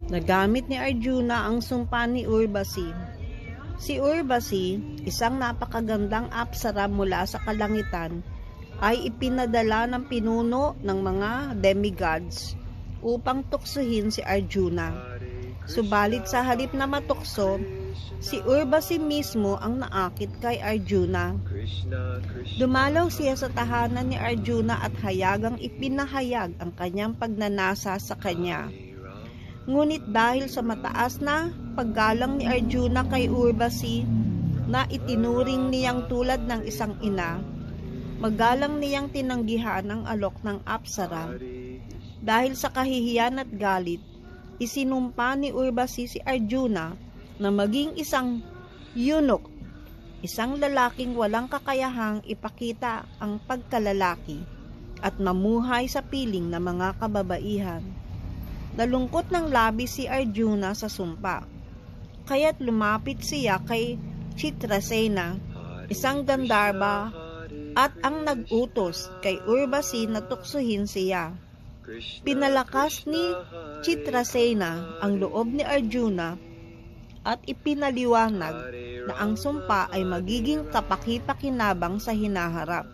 Nagamit ni Arjuna ang sumpa ni Urvasi. Si Urvasi, isang napakagandang apsara mula sa kalangitan, ay ipinadala ng pinuno ng mga demigods upang tuksohin si Arjuna. Subalit sa halip na matukso, si Urvasi mismo ang naakit kay Arjuna. Dumalaw siya sa tahanan ni Arjuna at hayagang ipinahayag ang kanyang pagnanasa sa kanya. Ngunit dahil sa mataas na paggalang ni Arjuna kay Urvasi na itinuring niyang tulad ng isang ina, magalang niyang tinanggihan ang alok ng apsara. Dahil sa kahihiyan at galit, isinumpa ni Urvasi si Arjuna na maging isang eunuch, isang lalaking walang kakayahang ipakita ang pagkalalaki at mamuhay sa piling ng mga kababaihan. Nalungkot ng labis si Arjuna sa sumpa, kaya't lumapit siya kay Chitrasena, isang Gandharva, at ang nag-utos kay Urvasi na tuksohin siya. Pinalakas ni Chitrasena ang loob ni Arjuna at ipinaliwanag na ang sumpa ay magiging kapaki-pakinabang sa hinaharap.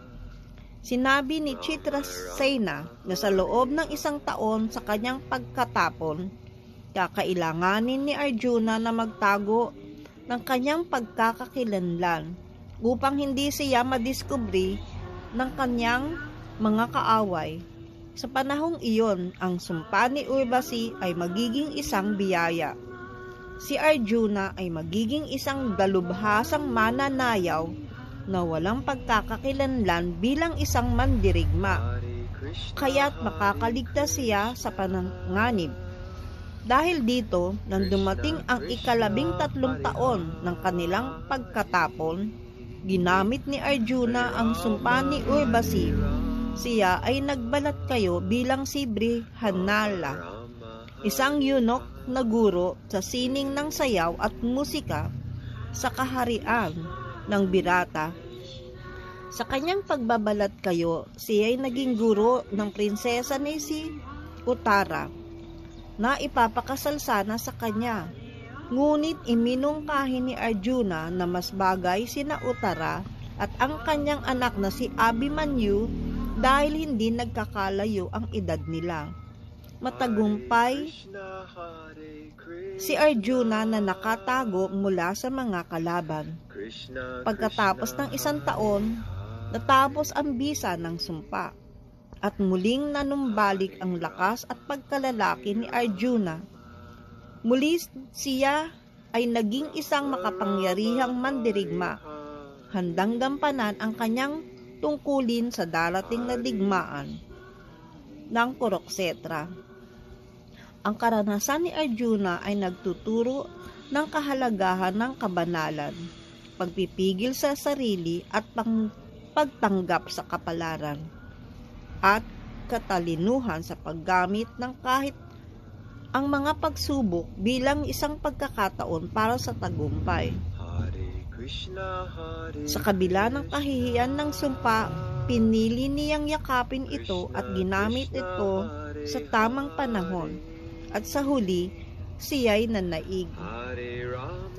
Sinabi ni Chitrasena na sa loob ng 1 taon sa kanyang pagkatapon, kakailanganin ni Arjuna na magtago ng kanyang pagkakakilanlan upang hindi siya madiskubre ng kanyang mga kaaway. Sa panahong iyon, ang sumpa ni Urvasi ay magiging isang biyaya. Si Arjuna ay magiging isang dalubhasang mananayaw na walang pagkakakilanlan bilang isang mandirigma, kaya't makakaligtas siya sa pananganib. Dahil dito, nang dumating ang 13 taon ng kanilang pagkatapon, ginamit ni Arjuna ang sumpa ni Urvasi. Siya ay nagbalat kayo bilang si Brihanala, isang eunuch na guro sa sining ng sayaw at musika sa kaharian ng Birata. Sa kanyang pagbabalat kayo, siya ay naging guro ng prinsesa ni si Uttara na ipapakasal sana sa kanya. Ngunit iminungkahi ni Arjuna na mas bagay sina Uttara at ang kanyang anak na si Abhimanyu dahil hindi nagkakalayo ang edad nila. Matagumpay si Arjuna na nakatago mula sa mga kalaban. Pagkatapos ng 1 taon, natapos ang bisa ng sumpa at muling nanumbalik ang lakas at pagkalalaki ni Arjuna. Muli siya ay naging isang makapangyarihang mandirigma, handang gampanan ang kanyang tungkulin sa darating na digmaan ng Kuruksetra. Ang karanasan ni Arjuna ay nagtuturo ng kahalagahan ng kabanalan, pagpipigil sa sarili at pagtanggap sa kapalaran, at katalinuhan sa paggamit ng kahit ang mga pagsubok bilang isang pagkakataon para sa tagumpay. Sa kabila ng kahihiyan ng sumpa, pinili niyang yakapin ito at ginamit ito sa tamang panahon, at sa huli, siya'y nanaig.